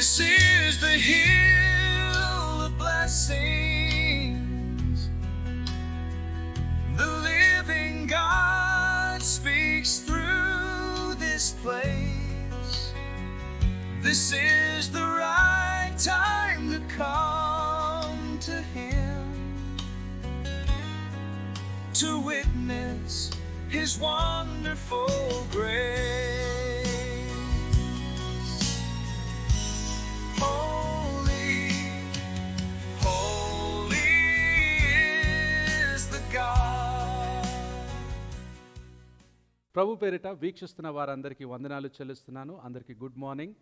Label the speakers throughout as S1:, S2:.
S1: This is the hill of blessings. The living God speaks through this place. This is the right time to come to Him, to witness His wonderful grace. Holy, holy is the God.
S2: ప్రభు పేరిట వీక్షిస్తున్న వారందరికీ వందనాలు చెల్లిస్తున్నాను. అందరికీ good morning.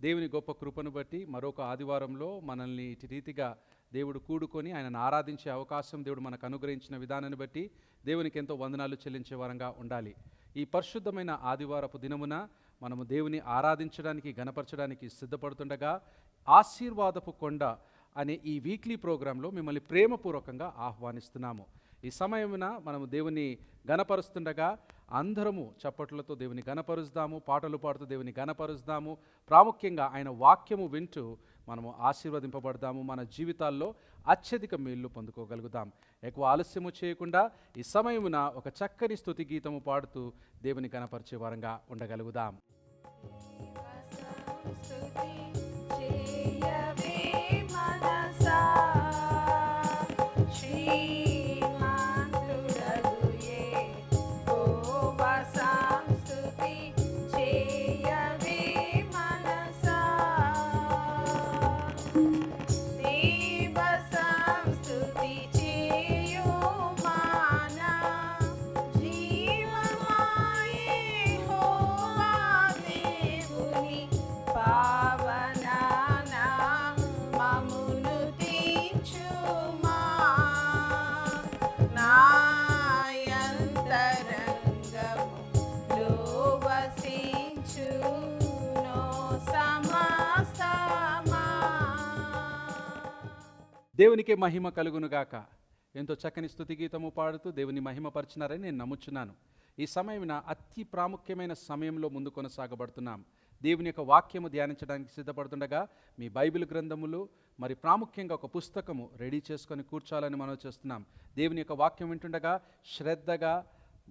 S2: దేవుని గొప్ప కృపను బట్టి మరొక ఆదివారంలో మనల్ని ఇటు రీతిగా దేవుడు కూడుకొని ఆయనను ఆరాధించే అవకాశం దేవుడు మనకు అనుగ్రహించిన విధానాన్ని బట్టి దేవునికి ఎంతో వందనాలు చెల్లించే వారంగా ఉండాలి. ఈ పరిశుద్ధమైన ఆదివారపు దినమున మనము దేవుని ఆరాధించడానికి గణపరచడానికి సిద్ధపడుతుండగా ఆశీర్వాదపు కొండ అనే ఈ వీక్లీ ప్రోగ్రాంలో మిమ్మల్ని ప్రేమపూర్వకంగా ఆహ్వానిస్తున్నాము. ఈ సమయమున మనము దేవుని గణపరుస్తుండగా అందరము చప్పట్లతో దేవుని గణపరుస్తాము, పాటలు పాడుతూ దేవుని గణపరుస్తాము. ప్రాముఖ్యంగా ఆయన వాక్యము వింటూ మనము ఆశీర్వదింపబడదాము, మన జీవితాల్లో అత్యధిక మేళ్ళు పొందుకోగలుగుతాం. ఎక్కువ ఆలస్యము చేయకుండా ఈ సమయమున ఒక చక్కని స్తుతి గీతము పాడుతూ దేవుని గణపరిచే వారంగా ఉండగలుగుదాం. దేవునికే మహిమ కలుగునుగాక. ఎంతో చక్కని స్తుతి గీతము పాడుతూ దేవుని మహిమపరిచినారని నేను నమ్ముచున్నాను. ఈ సమయమున అతి ప్రాముఖ్యమైన సమయంలో ముందు కొనసాగబడుతున్నాం. దేవుని యొక్క వాక్యము ధ్యానించడానికి సిద్ధపడుతుండగా మీ బైబిల్ గ్రంథములు మరి ప్రాముఖ్యంగా ఒక పుస్తకము రెడీ చేసుకొని కూర్చోాలని మనం చేస్తున్నాం. దేవుని యొక్క వాక్యం వింటుండగా శ్రద్ధగా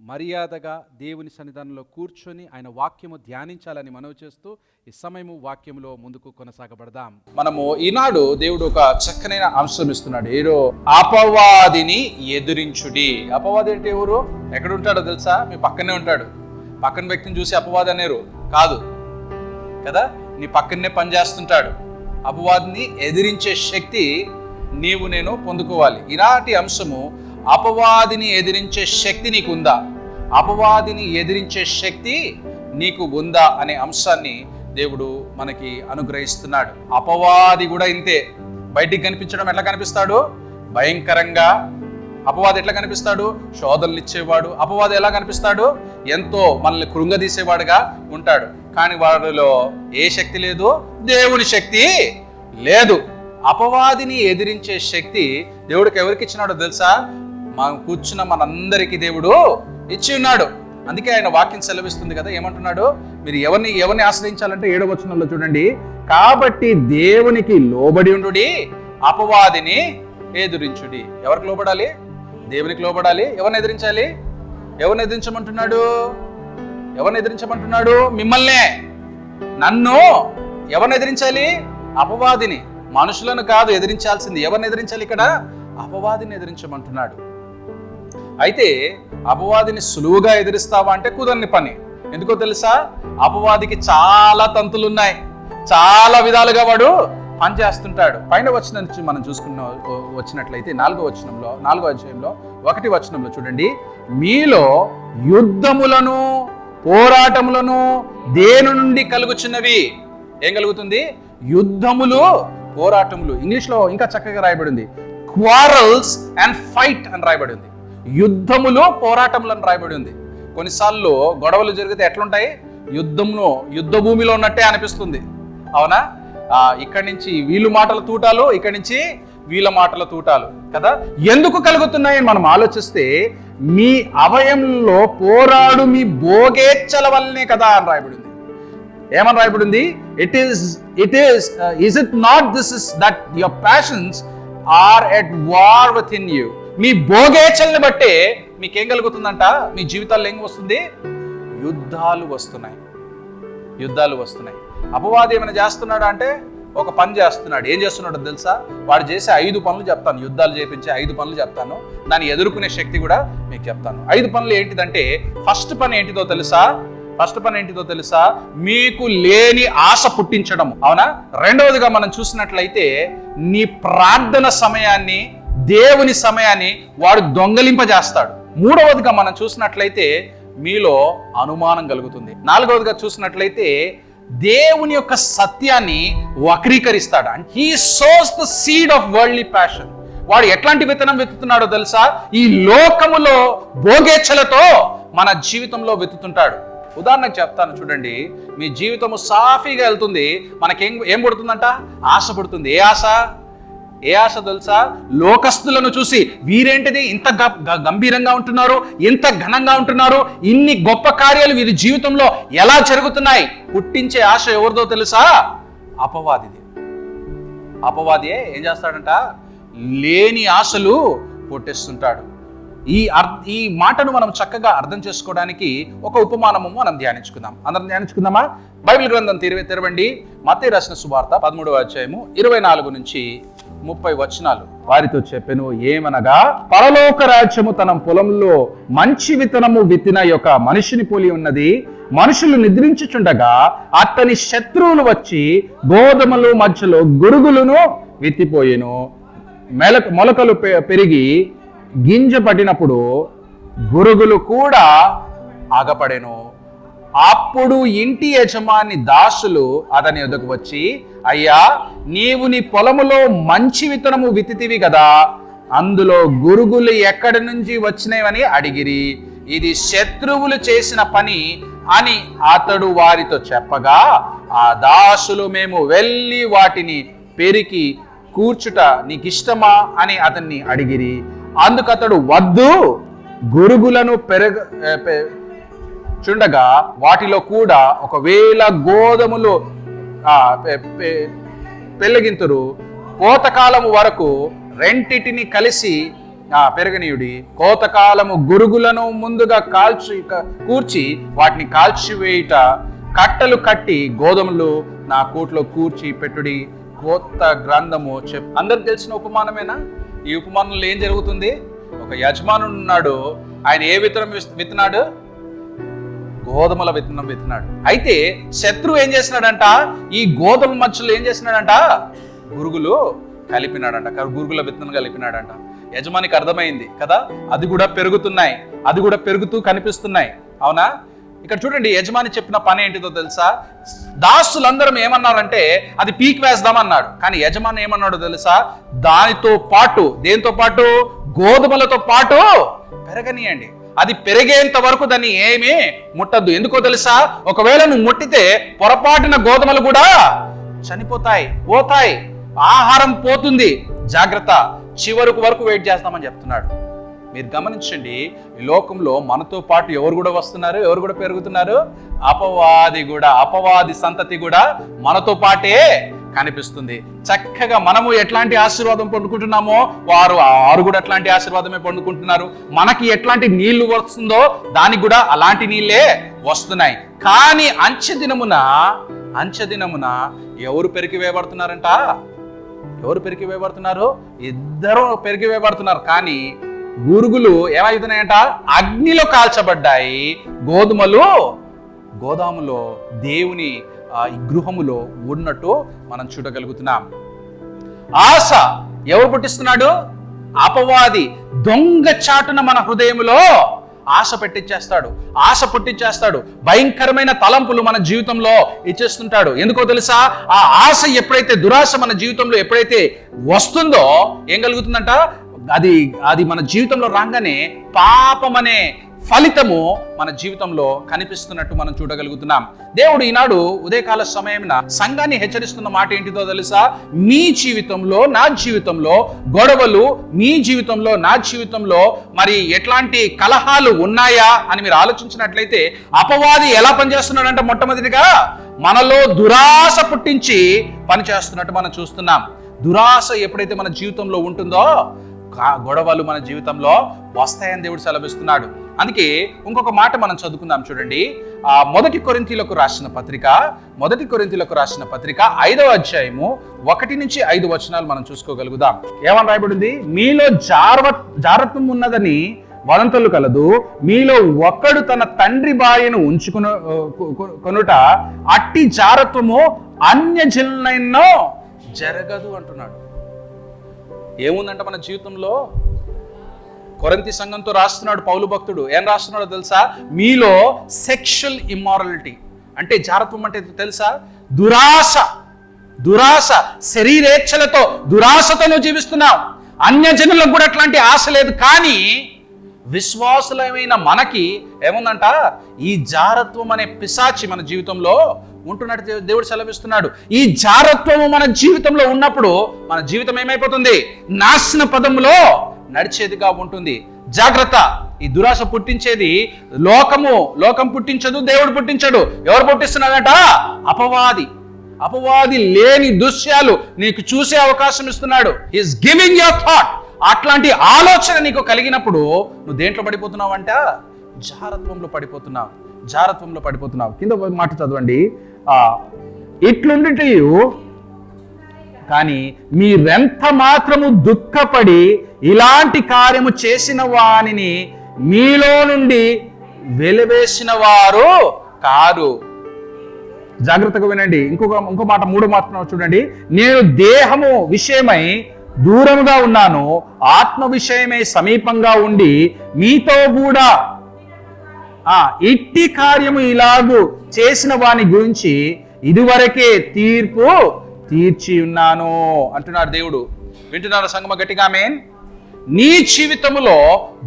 S2: మర్యాదగా దేవుని సన్నిధానంలో కూర్చొని ఆయన వాక్యము ధ్యానించాలని మనవి చేస్తూ ఈ సమయము వాక్యములో ముందుకు కొనసాగబడదాం. మనము ఈనాడు దేవుడు ఒక చక్కనైన అంశం ఇస్తున్నాడు. ఏదో అపవాదిని ఎదురించుడి. అపవాది అంటే ఎవరు? ఎక్కడ ఉంటాడో తెలుసా? మీ పక్కనే ఉంటాడు. పక్కన వ్యక్తిని చూసి అపవాది అనేరు కాదు కదా, నీ పక్కనే పనిచేస్తుంటాడు. అపవాదిని ఎదిరించే శక్తి నీవు నేను పొందుకోవాలి. ఈనాటి అంశము అపవాదిని ఎదిరించే శక్తి నీకుందా, అపవాదిని ఎదిరించే శక్తి నీకు ఉందా అనే అంశాన్ని దేవుడు మనకి అనుగ్రహిస్తున్నాడు. అపవాది కూడా ఇంతే. బయటికి కనిపించడం ఎట్లా కనిపిస్తాడు? భయంకరంగా. అపవాది ఎట్లా కనిపిస్తాడు? శోధనలు ఇచ్చేవాడు. అపవాది ఎలా కనిపిస్తాడు? ఎంతో మనల్ని కృంగదీసేవాడుగా ఉంటాడు. కానీ వాడిలో ఏ శక్తి లేదు? దేవుని శక్తి లేదు. అపవాదిని ఎదిరించే శక్తి దేవుడికి ఎవరికి ఇచ్చినాడో తెలుసా? మనం కూర్చున్న మనందరికీ దేవుడు ఇచ్చి ఉన్నాడు. అందుకే ఆయన వాక్యం సెలవిస్తుంది కదా, ఏమంటున్నాడు? మీరు ఎవరిని ఆశ్రయించాలంటే 7వ వచనంలో చూడండి. కాబట్టి దేవునికి లోబడి ఉండుడి, అపవాదిని ఎదిరించుడి. ఎవరికి లోబడాలి? దేవునికి లోబడాలి. ఎవరిని ఎదిరించాలి? ఎవరిని ఎదిరించమంటున్నాడు? ఎవరిని ఎదిరించమంటున్నాడు? మిమ్మల్నే, నన్ను. ఎవరిని ఎదిరించాలి? అపవాదిని. మనుషులను కాదు ఎదిరించాల్సింది. ఎవరిని ఎదిరించాలి? ఇక్కడ అపవాదిని ఎదిరించమంటున్నాడు. అయితే అపవాదిని సులువుగా ఎదిరిస్తావా అంటే కుదరని పని. ఎందుకో తెలుసా? అపవాదికి చాలా తంతులున్నాయి, చాలా విధాలుగా వాడు పనిచేస్తుంటాడు. పైన వచనం నుంచి మనం వచ్చినట్లయితే 4వ వచనంలో 4వ అధ్యాయంలో 1వ వచనంలో చూడండి. మీలో యుద్ధములను పోరాటములను దేని నుండి కలుగుచున్నవి? ఏం కలుగుతుంది? యుద్ధములు పోరాటములు. ఇంగ్లీష్లో ఇంకా చక్కగా రాయబడింది, క్వారల్స్ అండ్ ఫైట్ అని రాయబడి ఉంది. యుద్ధములు పోరాటములు అని రాయబడి ఉంది. కొన్నిసార్లు గొడవలు జరిగితే ఎట్లుంటాయి? యుద్ధ భూమిలో ఉన్నట్టే అనిపిస్తుంది, అవునా? ఇక్కడి నుంచి వీళ్ళు మాటల తూటాలు, ఇక్కడి నుంచి వీళ్ళ మాటల తూటాలు కదా. ఎందుకు కలుగుతున్నాయని మనం ఆలోచిస్తే మీ అవయంలో పోరాడు మీ భోగేచ్ఛల వల్లనే కదా అని రాయబడింది. ఏమని రాయబడింది? Is it not this is that your passions are at war within you. మీ భోగేచ్ఛల్ని బట్టే మీకేం కలుగుతుందంట? మీ జీవితాల్లో ఏం వస్తుంది? యుద్ధాలు వస్తున్నాయి. అపవాది ఏమైనా చేస్తున్నాడు అంటే ఒక పని చేస్తున్నాడు. ఏం చేస్తున్నాడో తెలుసా? వాడు చేసే 5 పనులు చెప్తాను, యుద్ధాలు చేపించే 5 పనులు చెప్తాను, దాన్ని ఎదుర్కొనే శక్తి కూడా మీకు చెప్తాను. 5 పనులు ఏంటిదంటే, ఫస్ట్ పని ఏంటిదో తెలుసా? మీకు లేని ఆశ పుట్టించడం. అవునా? రెండవదిగా మనం చూసినట్లయితే నీ ప్రార్థన సమయాన్ని, దేవుని సమయాన్ని వాడు దొంగలింపజేస్తాడు. మూడవదిగా మనం చూసినట్లయితే మీలో అనుమానం కలుగుతుంది. నాలుగవదిగా చూసినట్లయితే దేవుని యొక్క సత్యాన్ని వక్రీకరిస్తాడు. And he sows the seed of worldly passion. వాడు ఎట్లాంటి విత్తనం విత్తుతున్నాడో తెలుసా? ఈ లోకములో భోగేచ్ఛలతో మన జీవితంలో విత్తుతుంటాడు. ఉదాహరణకు చెప్తాను చూడండి. మీ జీవితము సాఫీగా వెళ్తుంది, మనకేం పుడుతుందంట? ఆశ పుడుతుంది. ఏ ఆశ తెలుసా? లోకస్తులను చూసి వీరేంటిది ఇంత గంభీరంగా ఉంటున్నారు, ఇంత ఘనంగా ఉంటున్నారు, ఇన్ని గొప్ప కార్యాలు వీరి జీవితంలో ఎలా జరుగుతున్నాయి? పుట్టించే ఆశ ఎవరిదో తెలుసా? అపవాదియే ఏం చేస్తాడంట? లేని ఆశలు పుట్టిస్తుంటాడు. ఈ మాటను మనం చక్కగా అర్థం చేసుకోవడానికి ఒక ఉపమానము మనం ధ్యానించుకుందాం. అందరం ధ్యానించుకుందామా? బైబిల్ గ్రంథం తెరవండి. మత్తయి రాసిన సువార్త 13వ అధ్యాయము 24 నుంచి 30 వచనాలు. వారితో చెప్పెను, ఏమనగా పరలోక రాజ్యము తన పొలంలో మంచి విత్తనము విత్తిన యొక్క మనిషిని పోలి ఉన్నది. మనుషులు నిద్రించుచుండగా అతని శత్రువులు వచ్చి గోధుమలు మధ్యలో గురుగులను విత్తిపోయెను. మొలకలు పెరిగి గింజ పడినప్పుడు గురుగులు కూడా ఆగపడెను. అప్పుడు ఇంటి యజమాని దాసులు అతని ఎదుకు వచ్చి, అయ్యా, నీవు నీ పొలములో మంచి విత్తనము విత్తితివి కదా, అందులో గురుగులు ఎక్కడి నుంచి వచ్చినవని అడిగిరి. ఇది శత్రువులు చేసిన పని అని అతడు వారితో చెప్పగా, ఆ దాసులు, మేము వెళ్ళి వాటిని పెరికి కూర్చుట నీకిష్టమా అని అతన్ని అడిగిరి. అందుకతడు, వద్దు, గురుగులను చుండగా వాటిలో కూడా ఒకవేళ గోధుమలు పెళ్ళగింతురు, కోతకాలము వరకు రెంటిటిని కలిసి పెరగనీయుడి. కోతకాలము గురుగులను ముందుగా కూర్చి వాటిని కాల్చివేయుట, కట్టలు కట్టి గోధుమలు నా కూట్లో కూర్చి పెట్టుడి. కొత్త గ్రంథము అందరికి తెలిసిన ఉపమానమేనా? ఈ ఉపమానంలో ఏం జరుగుతుంది? ఒక యజమానుడు ఉన్నాడు. ఆయన ఏ విత్తనం విత్తనాడు? గోధుమల విత్తనం విత్తనాడు. అయితే శత్రువు ఏం చేసినాడంట? ఈ గోధుమ మధ్యలో ఏం చేసినాడంట? గురుగులు కలిపినాడంట. గురుగుల విత్తనం కలిపినాడంట. యజమానికి అర్థమైంది కదా, అది కూడా పెరుగుతున్నాయి, అది కూడా పెరుగుతూ కనిపిస్తున్నాయి. అవునా? ఇక్కడ చూడండి, యజమాని చెప్పిన పని ఏంటిదో తెలుసా? దాసులందరం ఏమన్నారంటే అది పీక్ వేద్దామన్నాడు. కానీ యజమాని ఏమన్నాడో తెలుసా? దానితో పాటు, దేంతో పాటు? గోధుమలతో పాటు పెరగనియండి. అది పెరిగేంత వరకు దాన్ని ఏమీ ముట్టద్దు. ఎందుకో తెలుసా? ఒకవేళ నువ్వు ముట్టితే పొరపాటున గోధుమలు కూడా పోతాయి, ఆహారం పోతుంది. జాగ్రత్త, చివరకు వరకు వెయిట్ చేస్తామని చెప్తున్నాడు. మీరు గమనించండి, ఈ లోకంలో మనతో పాటు ఎవరు కూడా వస్తున్నారు, ఎవరు కూడా పెరుగుతున్నారు? అపవాది సంతతి కూడా మనతో పాటే కనిపిస్తుంది. చక్కగా మనము ఎట్లాంటి ఆశీర్వాదం పొందుకుంటున్నామో వారు కూడా అట్లాంటి ఆశీర్వాదమే పొందుకుంటున్నారు. మనకి ఎట్లాంటి నీళ్లు వస్తుందో దానికి కూడా అలాంటి నీళ్ళే వస్తున్నాయి. కానీ అంచె దినమున ఎవరు పెరిగివేయబడుతున్నారంట? ఇద్దరు పెరిగివేయబడుతున్నారు. కానీ గురుగులు ఏమవుతున్నాయంట? అగ్నిలో కాల్చబడ్డాయి. గోదాములో దేవుని గృహములో ఉన్నట్టు మనం చూడగలుగుతున్నాం. ఆశ ఎవరు పుట్టిస్తున్నాడు? అపవాది దొంగ చాటున మన హృదయంలో ఆశ పుట్టించేస్తాడు. భయంకరమైన తలంపులు మన జీవితంలో ఇచ్చేస్తుంటాడు. ఎందుకో తెలుసా? ఆ ఆశ ఎప్పుడైతే, దురాశ మన జీవితంలో ఎప్పుడైతే వస్తుందో ఏం కలుగుతుందంట? అది మన జీవితంలో రాగానే పాపం అనే ఫలితము మన జీవితంలో కనిపిస్తున్నట్టు మనం చూడగలుగుతున్నాం. దేవుడు ఈనాడు ఉదయకాల సమయమున సంఘాన్ని హెచ్చరిస్తున్న మాట ఏంటిదో తెలుసా? మీ జీవితంలో నా జీవితంలో గొడవలు, మీ జీవితంలో నా జీవితంలో మరి ఎట్లాంటి కలహాలు ఉన్నాయా అని మీరు ఆలోచించినట్లయితే అపవాది ఎలా పనిచేస్తున్నాడంటే మొట్టమొదటిగా మనలో దురాశ పుట్టించి పనిచేస్తున్నట్టు మనం చూస్తున్నాం. దురాశ ఎప్పుడైతే మన జీవితంలో ఉంటుందో గొడవలు మన జీవితంలో వస్తాయని దేవుడు సెలవిస్తున్నాడు. అందుకే ఇంకొక మాట మనం చదువుకుందాం చూడండి. మొదటి కొరింథీయులకు రాసిన పత్రిక 5వ అధ్యాయము 1-5 వచనాలు మనం చూసుకోగలుగుదాం. ఏమని రాయబడింది? మీలో జారత్వం ఉన్నదని వదంతులు కలదు, మీలో ఒక్కడు తన తండ్రి భార్యను కొనుట అట్టి జారత్వము అన్యజనులైనో జరగదు అంటున్నాడు. ఏముందంట మన జీవితంలో? కొరింథీ సంఘంతో రాస్తున్నాడు పౌలు భక్తుడు. ఏం రాస్తున్నాడో తెలుసా? మీలో సెక్షువల్ ఇమ్మారలిటీ అంటే జారత్వం అంటే తెలుసా? దురాశ శరీరేచ్ఛలతో దురాశతో నువ్వు జీవిస్తున్నావు. అన్యజనులకు కూడా అట్లాంటి ఆశ లేదు. కానీ విశ్వాసులమైన మనకి ఏముందంట? ఈ జారత్వం అనే పిశాచి మన జీవితంలో ఉంటున్నట్టు దేవుడు సెలవిస్తున్నాడు. ఈ జారత్వము మన జీవితంలో ఉన్నప్పుడు మన జీవితం ఏమైపోతుంది? నాశన పదంలో నడిచేదిగా ఉంటుంది. జాగ్రత్త. ఈ దురాశ పుట్టించేది లోకం పుట్టించదు, దేవుడు పుట్టించడు. ఎవరు పుట్టిస్తున్నాడట? అపవాది లేని దృశ్యాలు నీకు చూసే అవకాశం ఇస్తున్నాడు. Is giving your thought. అట్లాంటి ఆలోచన నీకు కలిగినప్పుడు నువ్వు దేంట్లో పడిపోతున్నావంట? జారత్వంలో పడిపోతున్నావు. కింద మాట చదవండి. ఇట్లుండిటయు కానీ మీరెంత మాత్రము దుఃఖపడి ఇలాంటి కార్యము చేసిన వానిని మీలో నుండి వెలివేసిన వారు కారు. జాగ్రత్తగా వినండి. ఇంకో మాట 3వ మాట చూడండి. నేను దేహము విషయమై దూరముగా ఉన్నాను, ఆత్మ విషయమై సమీపంగా ఉండి మీతో కూడా ఇట్టి కార్యము ఇలాగు చేసిన వాని గురించి ఇదివరకే తీర్పు తీర్చి ఉన్నాను అంటున్నాడు దేవుడు. వింటున్నారా సంగమ? గట్టిగా ఆమేన్. నీ జీవితంలో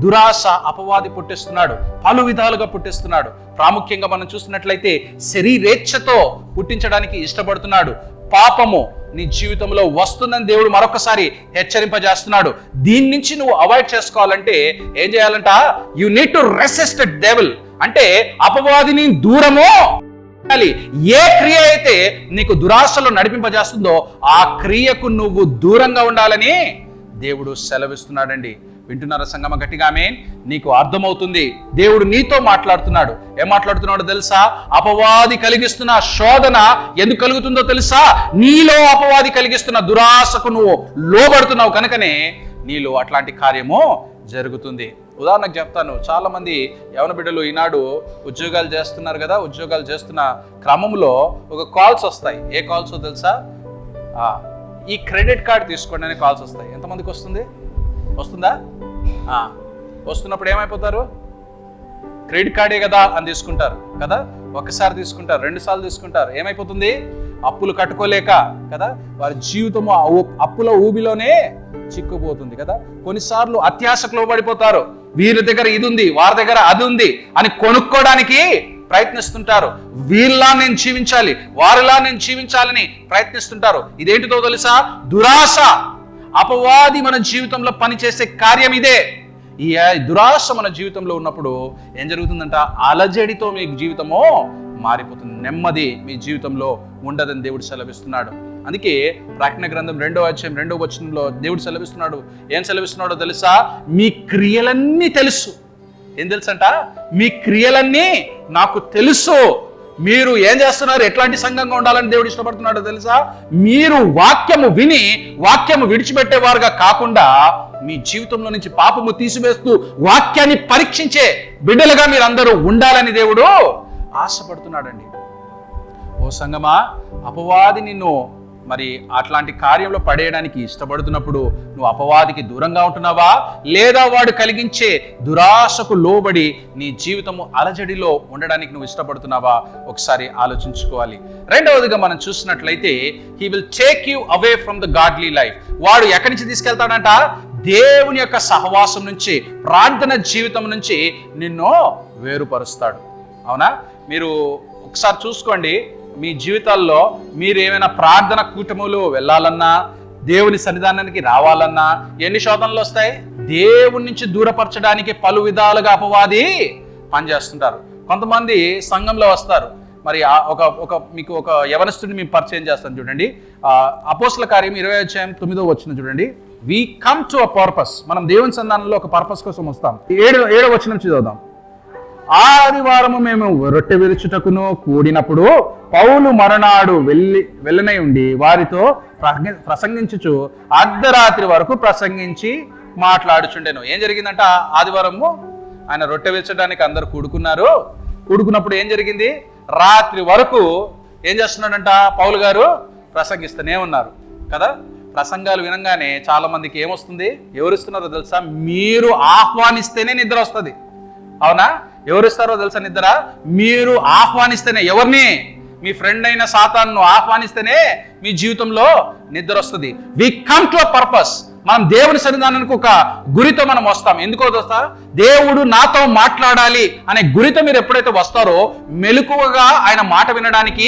S2: దురాశ అపవాది పుట్టిస్తున్నాడు, పలు విధాలుగా పుట్టిస్తున్నాడు. ప్రాముఖ్యంగా మనం చూసినట్లయితే శరీరేచ్ఛతో పుట్టించడానికి ఇష్టపడుతున్నాడు. పాపము నీ జీవితంలో వస్తుందని దేవుడు మరొకసారి హెచ్చరింపజేస్తున్నాడు. దీని నుంచి నువ్వు అవాయిడ్ చేసుకోవాలంటే ఏం చేయాలంట? You need to resist devil. అంటే అపవాదిని దూరము. ఏ క్రియ అయితే నీకు దురాశలో నడిపింపజేస్తుందో ఆ క్రియకు నువ్వు దూరంగా ఉండాలని దేవుడు సెలవిస్తున్నాడండి. వింటున్నారా సంగమ? గట్టిగా ఆమేన్. నీకు అర్థమవుతుంది. దేవుడు నీతో మాట్లాడుతున్నాడు. ఏం మాట్లాడుతున్నాడో తెలుసా? అపవాది కలిగిస్తున్న శోధన ఎందుకు కలుగుతుందో తెలుసా? నీలో అపవాది కలిగిస్తున్న దురాశకు నువ్వు లోబడుతున్నావు కనుకనే నీలో అట్లాంటి కార్యము జరుగుతుంది. ఉదాహరణకు చెప్తాను. చాలా మంది యవన బిడ్డలు ఈనాడు ఉద్యోగాలు చేస్తున్నారు కదా. ఉద్యోగాలు చేస్తున్న క్రమంలో ఒక కాల్స్ వస్తాయి. ఏ కాల్స్ తెలుసా? ఈ క్రెడిట్ కార్డ్ తీసుకోండి అనే కాల్స్ వస్తాయి. ఎంతమందికి వస్తుందా? వస్తున్నప్పుడు ఏమైపోతారు? క్రెడిట్ కార్డే కదా అని తీసుకుంటారు కదా. ఒకసారి తీసుకుంటారు, 2 సార్లు తీసుకుంటారు. ఏమైపోతుంది? అప్పులు కట్టుకోలేక కదా వారి జీవితము అప్పుల ఊబిలోనే చిక్కుపోతుంది కదా. కొన్నిసార్లు అత్యాశకు లోబడిపోతారు. వీరి దగ్గర ఇది ఉంది, వారి దగ్గర అది ఉంది అని కొనుక్కోవడానికి ప్రయత్నిస్తుంటారు. వీళ్ళలా నేను జీవించాలి, వారిలా నేను జీవించాలని ప్రయత్నిస్తుంటారు. ఇదేంటిదో తెలుసా? దురాశ. అపవాది మన జీవితంలో పనిచేసే కార్యం ఇదే. ఈ దురాశ మన జీవితంలో ఉన్నప్పుడు ఏం జరుగుతుందంట? అలజడితో మీ జీవితము మారిపోతుంది. నెమ్మది మీ జీవితంలో ఉండదని దేవుడు సెలవిస్తున్నాడు. అందుకే ప్రకటన గ్రంథం 2వ అధ్యాయం 2వ వచనంలో దేవుడు సెలవిస్తున్నాడు. ఏం సెలవిస్తున్నాడో తెలుసా? మీ క్రియలన్నీ తెలుసు. ఏం తెలుసంట? మీ క్రియలన్నీ నాకు తెలుసు. మీరు ఏం చేస్తున్నారు? ఎట్లాంటి సంఘంగా ఉండాలని దేవుడు ఇష్టపడుతున్నాడో తెలుసా? మీరు వాక్యము విని వాక్యము విడిచిపెట్టేవారుగా కాకుండా మీ జీవితంలో నుంచి పాపము తీసివేస్తూ వాక్యాన్ని పరీక్షించే బిడ్డలుగా మీరందరూ ఉండాలని దేవుడు ఆశపడుతున్నాడండి. ఓ సంగమా, అపవాది నిన్ను మరి అట్లాంటి కార్యంలో పడేయడానికి ఇష్టపడుతున్నప్పుడు నువ్వు అపవాదికి దూరంగా ఉంటున్నావా, లేదా వాడు కలిగించే దురాశకు లోబడి నీ జీవితము అలజడిలో ఉండడానికి నువ్వు ఇష్టపడుతున్నావా? ఒకసారి ఆలోచించుకోవాలి. రెండవదిగా మనం చూసినట్లయితే, he will take you away from the godly life. వాడు ఎక్కడి నుంచి తీసుకెళ్తాడంట? దేవుని యొక్క సహవాసం నుంచి, ప్రార్థన జీవితం నుంచి నిన్ను వేరుపరుస్తాడు. అవునా? మీరు ఒకసారి చూసుకోండి, మీ జీవితాల్లో మీరు ఏమైనా ప్రార్థన కూటములు వెళ్ళాలన్నా, దేవుని సన్నిధానానికి రావాలన్నా ఎన్ని శోధనలు వస్తాయి? దేవుని నుంచి దూరపరచడానికి పలు విధాలుగా అపవాది పనిచేస్తుంటారు. కొంతమంది సంఘంలో వస్తారు. మరి మీకు ఒక యవనస్తుడిని మేము పరిచయం చేస్తాను చూడండి. అపోస్తల కార్యం 20:9 చూడండి. We come to a purpose. మనం దేవుని సంధానంలో ఒక పర్పస్ కోసం వస్తాం. 7వ వచనం చదువుదాం. ఆదివారము మేము రొట్టె విరుచుటకును కూడినప్పుడు పౌలు మరునాడు వెళ్ళనై ఉండి వారితో ప్రసంగించుచు అర్ధరాత్రి వరకు ప్రసంగించి మాట్లాడుచుండెను. ఏం జరిగిందంట? ఆదివారము ఆయన రొట్టె విరచడానికి అందరు కూడుకున్నప్పుడు ఏం జరిగింది? రాత్రి వరకు ఏం చేస్తున్నాడంట? పౌలు గారు ప్రసంగిస్తూనే ఉన్నారు కదా. ప్రసంగాలు వినంగానే చాలా మందికి ఏమొస్తుంది? ఎవరిస్తున్నారో తెలుసా? మీరు ఆహ్వానిస్తేనే నిద్ర వస్తుంది. అవునా? ఎవరిస్తారో తెలుసా నిద్ర? మీరు ఆహ్వానిస్తేనే. ఎవరిని? మీ ఫ్రెండ్ అయిన సాతాను ఆహ్వానిస్తేనే మీ జీవితంలో నిద్ర వస్తుంది. We come to a purpose. మనం దేవుని సన్నిధానానికి ఒక గురితో మనం వస్తాం. ఎందుకో వస్తా? దేవుడు నాతో మాట్లాడాలి అనే గురితో మీరు ఎప్పుడైతే వస్తారో మెలకువగా ఆయన మాట వినడానికి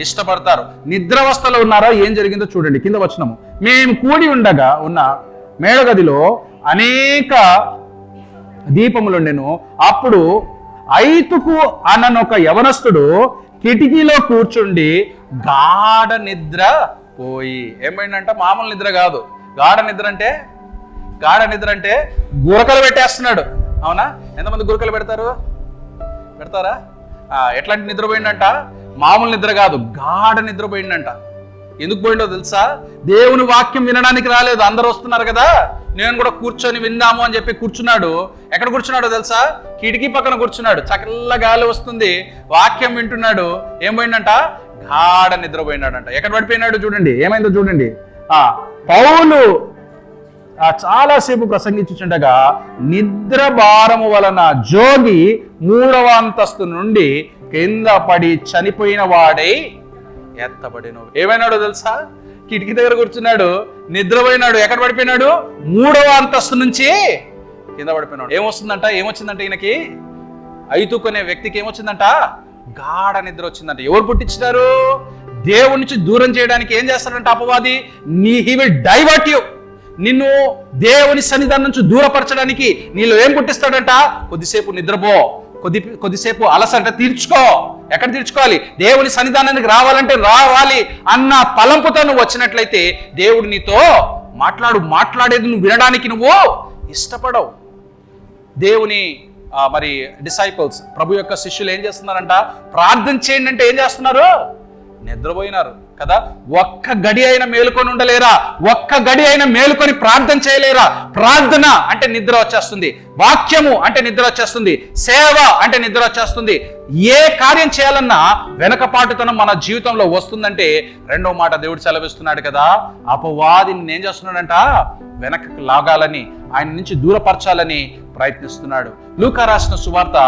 S2: ఇష్టపడతారు. నిద్రావస్థలో ఉన్నారో ఏం జరిగిందో చూడండి. కింద వచనము. మేము కూడి ఉండగా ఉన్న మేడగదిలో అనేక దీపములుండెను. అప్పుడు ఐతుకు అననొక యవనస్తుడు కిటికీలో కూర్చుండి గాఢ నిద్ర పోయి. ఏమైందంట? మామూలు నిద్ర కాదు. గాఢ నిద్ర అంటే గురకలు పెట్టేస్తున్నాడు. అవునా? ఎంతమంది గురకలు పెడతారా? ఎట్లాంటి నిద్ర పోయిందంట? మామూలు నిద్ర కాదు, గాఢ నిద్ర పోయిందంట. ఎందుకు పోయిండో తెలుసా? దేవుని వాక్యం వినడానికి రాలేదు. అందరూ వస్తున్నారు కదా, నేను కూడా కూర్చొని విందాము అని చెప్పి కూర్చున్నాడు. ఎక్కడ కూర్చున్నాడో తెలుసా? కిటికీ పక్కన కూర్చున్నాడు. చక్కల గాలి వస్తుంది, వాక్యం వింటున్నాడు. ఏం పోయిందంట? గాఢ నిద్రపోయినాడంట. ఎక్కడ పడిపోయినాడు చూడండి. ఏమైందో చూడండి. పౌలు చాలాసేపు ప్రసంగించుచుండగా నిద్ర భారము వలన జోగి 3వ అంతస్తు నుండి కింద పడి చనిపోయిన వాడై ఎత్తబడిను. ఏమైనాడో తెలుసా? కిటికీ దగ్గర కూర్చున్నాడు, నిద్రపోయినాడు. ఎక్కడ పడిపోయినాడు? 3వ అంతస్తు నుంచి కింద పడిపోయినాడు. ఏమొచ్చిందంట ఈయనకి? ఐతుకునే వ్యక్తికి ఏమొచ్చిందంట? గాఢ నిద్ర వచ్చిందంట. ఎవరు పుట్టించినారు? దేవుడి నుంచి దూరం చేయడానికి ఏం చేస్తాడంట అపవాది? He will divert you. నిన్ను దేవుని సన్నిధానం నుంచి దూరపరచడానికి నీలో ఏం పుట్టిస్తాడంట? కొద్దిసేపు నిద్రపో, కొద్దిసేపు అలసట తీర్చుకో. ఎక్కడ తీర్చుకోవాలి? దేవుని సన్నిధానానికి రావాలంటే రావాలి అన్న తలంపుతో నువ్వు వచ్చినట్లయితే దేవుడు నీతో మాట్లాడేది నువ్వు వినడానికి నువ్వు ఇష్టపడవు. దేవుని మరి డిసైపుల్స్, ప్రభు యొక్క శిష్యులు ఏం చేస్తున్నారంట? ప్రార్థన చేయండి అంటే ఏం చేస్తున్నారు? నిద్రపోయినారు కదా. ఒక్క గడి అయినా మేలుకొని ఉండలేరా? ఒక్క గడి అయినా మేలుకొని ప్రార్థన చేయలేరా? ప్రార్థన అంటే నిద్ర వచ్చేస్తుంది, వాక్యము అంటే నిద్ర వచ్చేస్తుంది, సేవ అంటే నిద్ర వచ్చేస్తుంది. ఏ కార్యం చేయాలన్నా వెనకపాటుతనం మన జీవితంలో వస్తుందంటే రెండో మాట దేవుడు సెలవిస్తున్నాడు కదా, అపవాదిని ఏం చేస్తున్నాడంట? వెనకకు లాగాలని, ఆయన నుంచి దూరపరచాలని ప్రయత్నిస్తున్నాడు. లూకా రాసిన సువార్త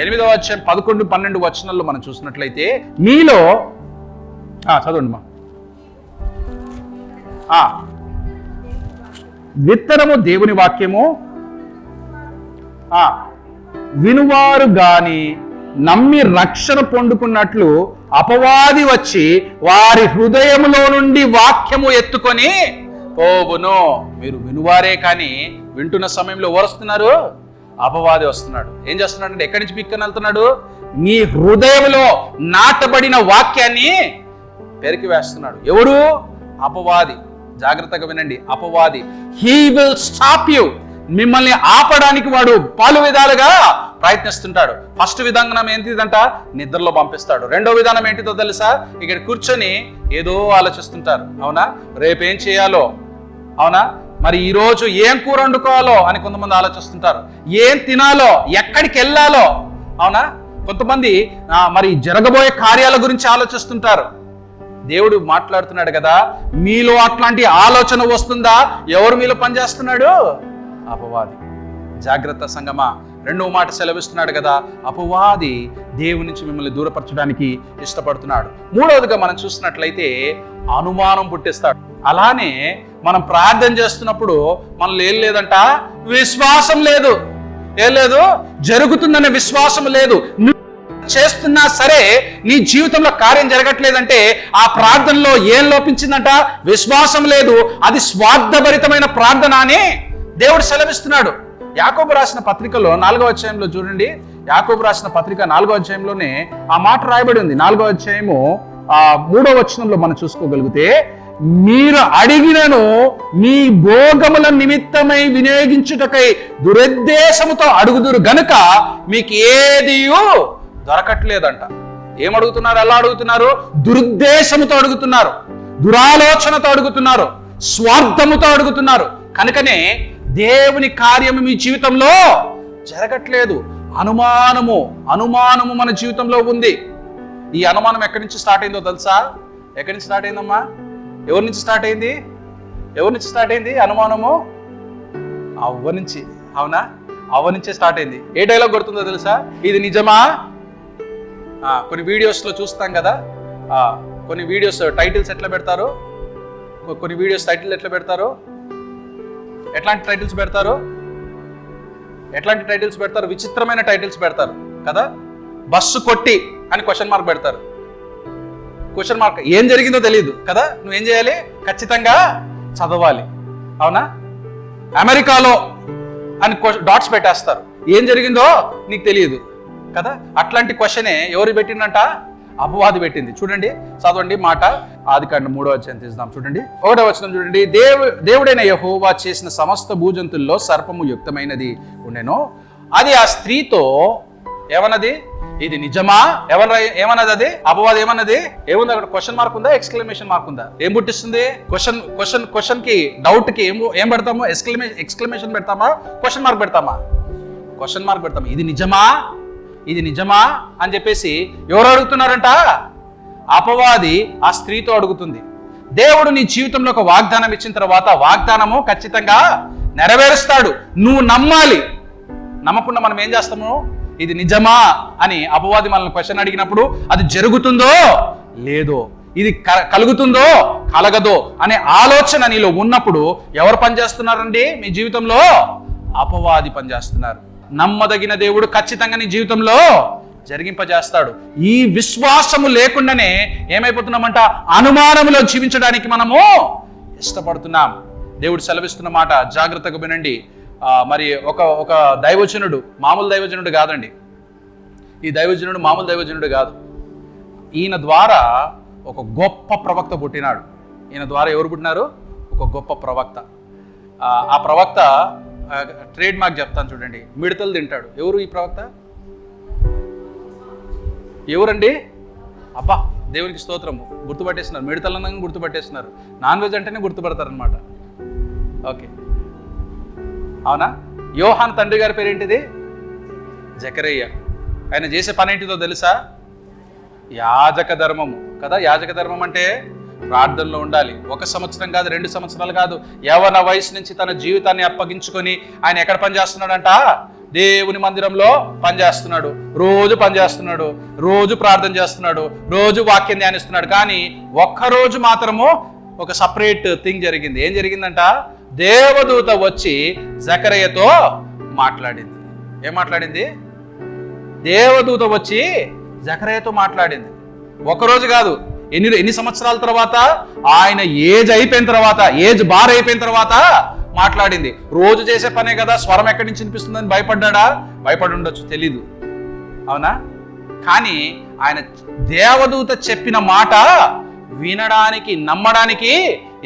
S2: 8వ అధ్యాయం 11-12 వచనాల్లో మనం చూసినట్లయితే, మీలో చదవండి మా విత్తనము దేవుని వాక్యము వినువారు గాని నమ్మి రక్షణ పొందుకున్నట్లు అపవాది వచ్చి వారి హృదయములో నుండి వాక్యము ఎత్తుకొని పోవును. మీరు వినువారే కానీ వింటున్న సమయంలో ఎవరు వస్తున్నారు? అపవాది వస్తున్నాడు. ఏం చేస్తున్నాడు అంటే ఎక్కడి నుంచి పిక్కని వెళ్తున్నాడు? నీ హృదయంలో నాటబడిన వాక్యాన్ని పెరికి వేస్తున్నాడు. ఎవరు? అపవాది. జాగ్రత్తగా వినండి. అపవాది. He will stop you. మిమ్మల్ని ఆపడానికి వాడు పలు విధాలుగా ప్రయత్నిస్తుంటాడు. ఫస్ట్ విధానం ఏంటిదంట? నిద్రలో పంపిస్తాడు. రెండో విధానం ఏంటిదో తెలుసా? ఇక్కడ కూర్చొని ఏదో ఆలోచిస్తుంటారు. అవునా? రేపేం చేయాలో, అవునా, మరి ఈరోజు ఏం కూర వండుకోవాలో అని కొంతమంది ఆలోచిస్తుంటారు. ఏం తినాలో, ఎక్కడికి వెళ్ళాలో, అవునా. కొంతమంది మరి జరగబోయే కార్యాల గురించి ఆలోచిస్తుంటారు. దేవుడు మాట్లాడుతున్నాడు కదా, మీలో అట్లాంటి ఆలోచన వస్తుందా? ఎవరు మీలో పనిచేస్తున్నాడు? అపవాది. జాగ్రత్త సంగమా. రెండవ మాట సెలవిస్తున్నాడు కదా, అపవాది దేవుని నుంచి మిమ్మల్ని దూరపరచడానికి ఇష్టపడుతున్నాడు. మూడవదిగా మనం చూసినట్లయితే అనుమానం పుట్టిస్తాడు. అలానే మనం ప్రార్థన చేస్తున్నప్పుడు మనలో ఏం లేదంట, విశ్వాసం లేదు. ఏం లేదు, జరుగుతుందనే విశ్వాసం లేదు. చేస్తున్నా సరే నీ జీవితంలో కార్యం జరగట్లేదంటే ఆ ప్రార్థనలో ఏం లోపించిందంట, విశ్వాసం లేదు. అది స్వార్థభరితమైన ప్రార్థన అని దేవుడు సెలవిస్తున్నాడు. యాకోబు రాసిన పత్రికలో 4వ అధ్యాయంలో చూడండి, యాకోబు రాసిన పత్రిక 4వ అధ్యాయంలోనే ఆ మాట రాయబడి ఉంది. 4వ అధ్యాయము 3వ వచనంలో మనం చూసుకోగలిగితే, మీరు అడిగినను మీ భోగముల నిమిత్తమై వినియోగించుటకై దురుద్దేశముతో అడుగుదురు గనుక మీకు ఏదియు దొరకట్లేదంట. ఏం అడుగుతున్నారు, ఎలా అడుగుతున్నారు? దురుద్దేశముతో అడుగుతున్నారు, దురాలోచనతో అడుగుతున్నారు, స్వార్థముతో అడుగుతున్నారు. కనుకనే దేవుని కార్యము మీ జీవితంలో జరగట్లేదు. అనుమానము మన జీవితంలో ఉంది. ఈ అనుమానం ఎక్కడి నుంచి స్టార్ట్ అయిందో తెలుసా? ఎక్కడి నుంచి స్టార్ట్ అయిందమ్మా? ఎవరి నుంచి స్టార్ట్ అయింది? ఎవరి నుంచి స్టార్ట్ అయింది అనుమానము? అవ్వ నుంచి. అవునా? అవ్వ నుంచే స్టార్ట్ అయింది. ఏ డైలాగ్ కొడుతుందో తెలుసా? ఇది నిజమా? కొన్ని వీడియోస్లో చూస్తాం కదా, కొన్ని వీడియోస్ టైటిల్స్ ఎట్లా పెడతారు, కొన్ని వీడియోస్ టైటిల్ ఎట్లా పెడతారు, ఎట్లాంటి టైటిల్స్ పెడతారు, ఎట్లాంటి టైటిల్స్ పెడతారు? విచిత్రమైన టైటిల్స్ పెడతారు కదా. బస్సు కొట్టి అని క్వశ్చన్ మార్క్ పెడతారు. క్వశ్చన్ మార్క్, ఏం జరిగిందో తెలియదు కదా. నువ్వేం చేయాలి? ఖచ్చితంగా చదవాలి. అవునా? అమెరికాలో అని డాట్స్ పెట్టేస్తారు. ఏం జరిగిందో నీకు తెలియదు కదా. అట్లాంటి క్వశ్చనే ఎవరు పెట్టిందంట? అపవాది పెట్టింది. చూడండి, చదవండి మాట. ఆదికాండం 3వ అధ్యాయం తీద్దాం. చూడండి 1వ వచనం చూడండి. దేవుడైన యెహోవా చేసిన సమస్త భూజంతుల్లో సర్పము యుక్తమైనది ఉండెను. అది ఆ స్త్రీతో ఏమన్నది? ఇది నిజమా? ఏమన్నది? అది అపవాది ఏమన్నది? ఏముంది అక్కడ? క్వశ్చన్ మార్క్ ఉందా? ఎక్స్క్లమేషన్ మార్క్ ఉందా? ఏం పుట్టిస్తుంది? క్వశ్చన్ కి, డౌట్ కి ఏం పెడతాము? ఎక్స్క్లమేషన్ పెడతామా? క్వశ్చన్ మార్క్ పెడతామా? క్వశ్చన్ మార్క్ పెడతామా. ఇది నిజమా? ఇది నిజమా అని చెప్పేసి ఎవరు అడుగుతున్నారంట? అపవాది ఆ స్త్రీతో అడుగుతుంది. దేవుడు నీ జీవితంలో ఒక వాగ్దానం ఇచ్చిన తర్వాత వాగ్దానము ఖచ్చితంగా నెరవేరుస్తాడు. నువ్వు నమ్మాలి. నమ్మకుండా మనం ఏం చేస్తాము? ఇది నిజమా అని అపవాది మనల్ని క్వశ్చన్ అడిగినప్పుడు అది జరుగుతుందో లేదో, ఇది కలుగుతుందో కలగదో అనే ఆలోచన నీలో ఉన్నప్పుడు ఎవరు పనిచేస్తున్నారండి మీ జీవితంలో? అపవాది పనిచేస్తున్నారు. నమ్మదగిన దేవుడు ఖచ్చితంగా నీ జీవితంలో జరిగింపజేస్తాడు. ఈ విశ్వాసము లేకుండానే ఏమైపోతున్నామంట? అనుమానములో జీవించడానికి మనము ఇష్టపడుతున్నాం. దేవుడు సెలవిస్తున్న మాట జాగ్రత్తగా వినండి. మరి ఒక దైవజనుడు, మామూలు దైవజనుడు కాదండి. ఈ దైవజనుడు మామూలు దైవజనుడు కాదు. ఈయన ద్వారా ఒక గొప్ప ప్రవక్త పుట్టినాడు. ఈయన ద్వారా ఎవరు పుట్టినారు? ఒక గొప్ప ప్రవక్త. ఆ ప్రవక్త ట్రేడ్ మార్క్ చెప్తాను చూడండి, మిడతలు తింటాడు. ఎవరు ఈ ప్రవక్త? ఎవరండి? అబ్బా, దేవునికి స్తోత్రము. గుర్తుపట్టేస్తున్నారు. మిడతలనంగా గుర్తుపట్టేస్తున్నారు. నాన్ వెజ్ అంటేనే గుర్తుపడతారనమాట. ఓకే, అవునా? యోహాన్ తండ్రి గారి పేరేంటిది? జకరయ్య. ఆయన చేసే పని ఏంటిదో తెలుసా? యాజక ధర్మము కదా. యాజక ధర్మం అంటే ప్రార్థనలో ఉండాలి. 1 సంవత్సరం కాదు, 2 సంవత్సరాలు కాదు, యవ్వన వయసు నుంచి తన జీవితాన్ని అప్పగించుకొని ఆయన ఎక్కడ పనిచేస్తున్నాడంట? దేవుని మందిరంలో పనిచేస్తున్నాడు. రోజు పనిచేస్తున్నాడు, రోజు ప్రార్థన చేస్తున్నాడు, రోజు వాక్యం ధ్యానిస్తున్నాడు. కానీ ఒక్కరోజు మాత్రము ఒక సపరేట్ థింగ్ జరిగింది. ఏం జరిగిందంట? దేవదూత వచ్చి జకరయ్యతో మాట్లాడింది. ఏం మాట్లాడింది? దేవదూత వచ్చి జకరయ్యతో మాట్లాడింది. ఒకరోజు కాదు, ఎన్ని సంవత్సరాల తర్వాత? ఆయన ఏజ్ అయిపోయిన తర్వాత, ఏజ్ బార్ అయిపోయిన తర్వాత మాట్లాడింది. రోజు చేసే పనే కదా, స్వరం ఎక్కడి నుంచి వినిపిస్తుందని భయపడ్డా? భయపడి ఉండొచ్చు, తెలీదు. అవునా? కానీ ఆయన దేవదూత చెప్పిన మాట వినడానికి, నమ్మడానికి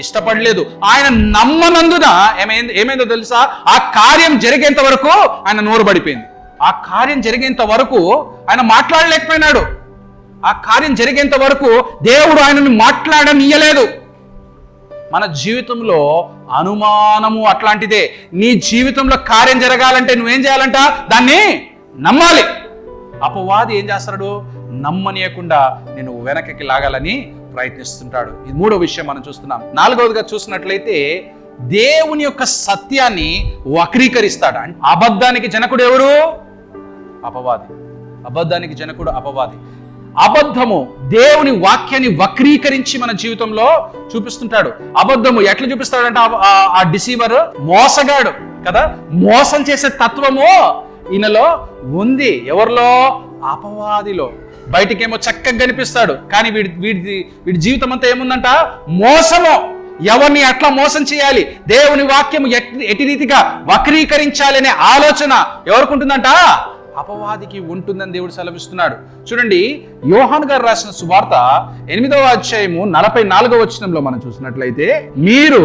S2: ఇష్టపడలేదు. ఆయన నమ్మనందున ఏమైందో తెలుసా? ఆ కార్యం జరిగేంత వరకు ఆయన నోరు పడిపోయింది. ఆ కార్యం జరిగేంత వరకు ఆయన మాట్లాడలేకపోయినాడు. ఆ కార్యం జరిగేంత వరకు దేవుడు ఆయనను మాట్లాడనీయలేదు. మన జీవితంలో అనుమానము అట్లాంటిదే. నీ జీవితంలో కార్యం జరగాలంటే నువ్వేం చేయాలంట? దాన్ని నమ్మాలి. అపవాది ఏం చేస్తాడు? నమ్మనీయకుండా నేను వెనక్కి లాగాలని ప్రయత్నిస్తుంటాడు. ఇది 3వ విషయం మనం చూస్తున్నాం. 4వదిగా చూసినట్లయితే దేవుని యొక్క సత్యాన్ని వక్రీకరిస్తాడు. అబద్ధానికి జనకుడు ఎవరు? అపవాది. అబద్ధానికి జనకుడు అపవాది. అబద్ధము దేవుని వాక్యాన్ని వక్రీకరించి మన జీవితంలో చూపిస్తుంటాడు. అబద్ధము ఎట్లా చూపిస్తాడంటే ఆ డిసీవర్ మోసగాడు కదా, మోసం చేసే తత్వము ఈయనలో ఉంది. ఎవరిలో? అపవాదిలో. బయటికేమో చక్కగా కనిపిస్తాడు, కానీ వీడి జీవితం అంతా ఏముందంట? మోసము. ఎవరిని అట్లా మోసం చేయాలి, దేవుని వాక్యము ఎట్టి రీతిగా వక్రీకరించాలనే ఆలోచన ఎవరికి ఉంటుందంట? అపవాదికి ఉంటుందని దేవుడు సెలవిస్తున్నాడు. చూడండి, యోహాను గారు రాసిన సువార్త 8వ అధ్యాయము 44వ వచనంలో మనం చూసినట్లయితే, మీరు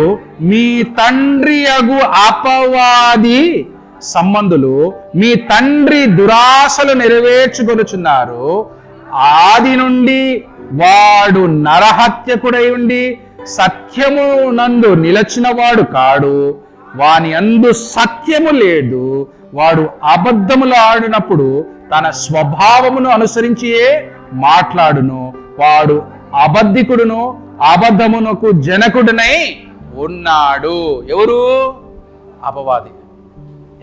S2: మీ తండ్రి అగు అపవాది సంబంధులు మీ తండ్రి దురాశలు నెరవేర్చుకొనుచున్నారు. ఆది నుండి వాడు నరహత్యకుడై ఉండి సత్యము నందు నిలచినవాడు కాడు, వాని అందు సత్యము లేదు. వాడు అబద్ధములు ఆడినప్పుడు తన స్వభావమును అనుసరించియే మాట్లాడును. వాడు అబద్ధికుడును అబద్ధమునకు జనకుడునై ఉన్నాడు. ఎవరు? అపవాది.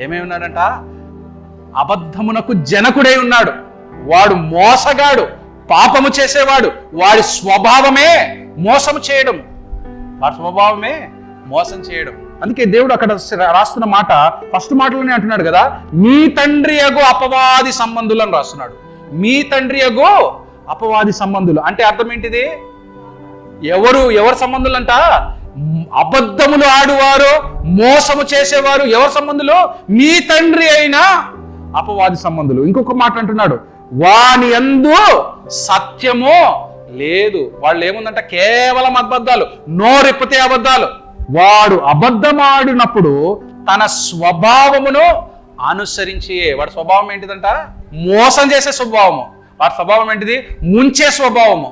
S2: ఏమై ఉన్నాడంట? అబద్ధమునకు జనకుడై ఉన్నాడు. వాడు మోసగాడు, పాపము చేసేవాడు. వాడి స్వభావమే మోసం చేయడం. వాడి స్వభావమే మోసం చేయడం. అందుకే దేవుడు అక్కడ రాస్తున్న మాట ఫస్ట్ మాటలోనే అంటున్నాడు కదా, మీ తండ్రి అగు అపవాది సంబంధులు అని రాస్తున్నాడు. మీ తండ్రి అగు అపవాది సంబంధులు అంటే అర్థం ఏంటిది? ఎవరు సంబంధులు అంట? అబద్ధములు ఆడువారు, మోసము చేసేవారు. ఎవరు సంబంధులు? మీ తండ్రి అయిన అపవాది సంబంధులు. ఇంకొక మాట అంటున్నాడు, వాని యందు సత్యము లేదు. వాళ్ళు ఏముందంట? కేవలం అబద్ధాలు, నోరెప్పితే అబద్ధాలు. వాడు అబద్ధమాడినప్పుడు తన స్వభావమును అనుసరించి, వాడి స్వభావం ఏంటిదంట? మోసం చేసే స్వభావము. వాడి స్వభావం ఏంటిది? ముంచే స్వభావము.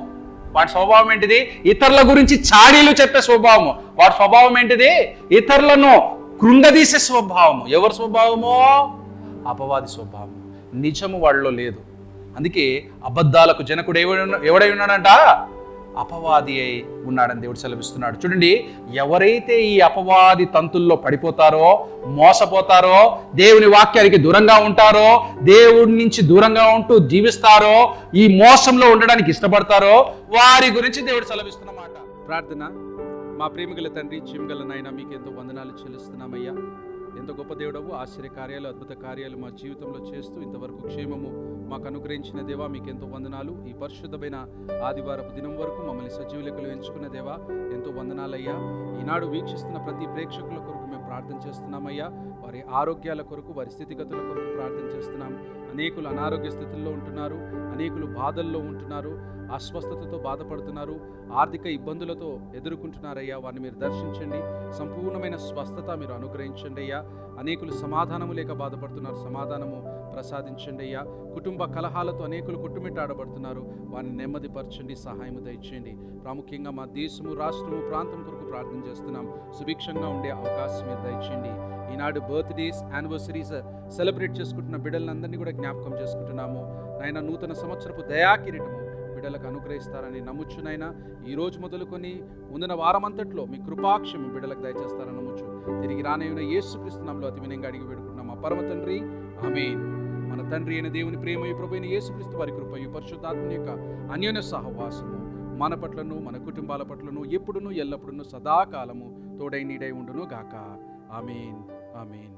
S2: వాడి స్వభావం ఏంటిది? ఇతరుల గురించి చాడీలు చెప్పే స్వభావము. వాడి స్వభావం ఏంటిది? ఇతరులను కృంగదీసే స్వభావము. ఎవరి స్వభావము? అపవాది స్వభావం. నిజము వాళ్ళలో లేదు. అందుకే అబద్ధాలకు జనకుడు ఎవడై ఉన్నాడంట? అపవాది అయి ఉన్నాడని దేవుడు సెలవిస్తున్నాడు. చూడండి, ఎవరైతే ఈ అపవాది తంతుల్లో పడిపోతారో, మోసపోతారో, దేవుని వాక్యానికి దూరంగా ఉంటారో, దేవుడి నుంచి దూరంగా ఉంటూ జీవిస్తారో, ఈ మోసంలో ఉండడానికి ఇష్టపడతారో, వారి గురించి దేవుడు సెలవిస్తున్నమాట. ప్రార్థన. మా ప్రేమికుల తండ్రి, చిమ్గల నాయన, మీకు ఎంతో వందనాలు చెల్లిస్తున్నామయ్యా. ఎంతో గొప్ప దేవుడవు, ఆశ్చర్య కార్యాలు, అద్భుత కార్యాలు మా జీవితంలో చేస్తూ ఇంతవరకు క్షేమము మాకు అనుగ్రహించిన దేవా, మీకు ఎంతో వందనాలు. ఈ పరిశుద్ధమైన ఆదివారపు దినం వరకు మమ్మల్ని సజీవ లెక్కలు ఎంచుకున్న దేవా, ఎంతో వందనాలయ్యా. ఈనాడు వీక్షిస్తున్న ప్రతి ప్రేక్షకుల కొరకు మేము ప్రార్థన చేస్తున్నామయ్యా. వారి ఆరోగ్యాల కొరకు, వారి స్థితిగతుల కొరకు ప్రార్థన చేస్తున్నాం. అనేకులు అనారోగ్య స్థితుల్లో ఉంటున్నారు, అనేకులు బాధల్లో ఉంటున్నారు, అస్వస్థతతో బాధపడుతున్నారు, ఆర్థిక ఇబ్బందులతో ఎదుర్కొంటున్నారయ్యా. వారిని మీరు దర్శించండి, సంపూర్ణమైన స్వస్థత మీరు అనుగ్రహించండి అయ్యా. అనేకులు సమాధానము లేక బాధపడుతున్నారు, సమాధానము ప్రసాదించండి అయ్యా. కుటుంబ కలహాలతో అనేకులు కొట్టుమిట్టాడబడుతున్నారు, వారిని నెమ్మదిపరచండి, సహాయము దయచేయండి. ప్రాముఖ్యంగా మా దేశము, రాష్ట్రము, ప్రాంతం కొరకు ప్రార్థన చేస్తున్నాం. సుభిక్షంగా ఉండే అవకాశం మీరు దయచేయండి. ఈనాడు బర్త్డేస్, యానివర్సరీస్ సెలబ్రేట్ చేసుకుంటున్న బిడ్డలందరినీ కూడా జ్ఞాపకం చేసుకుంటున్నాము. నాయన, నూతన సంవత్సరపు దయాకిరీటము బిడ్డలకు అనుగ్రహిస్తారని నమ్ముచునైనా, ఈ రోజు మొదలుకొని ముందున వారమంతట్లో మీ కృపాక్షం బిడ్డలకు దయచేస్తారని నమ్ముచు తిరిగి రానయ్యున్న యేసుక్రీస్తు నామములో అతి వినయంగా అడిగి వేడుకుంటున్నాం మా పరమ తండ్రి, ఆమేన్. మన తండ్రి అయిన దేవుని ప్రేమయు ప్రభువైన యేసుక్రీస్తు వారి కృపయు పరిశుద్ధాత్మ యొక్క అన్యోన్య సహవాసము మన పట్లను, మన కుటుంబాల పట్లను ఎప్పుడును ఎల్లప్పుడూ సదాకాలము తోడై నీడై ఉండును గాక. ఆమేన్, ఆమేన్.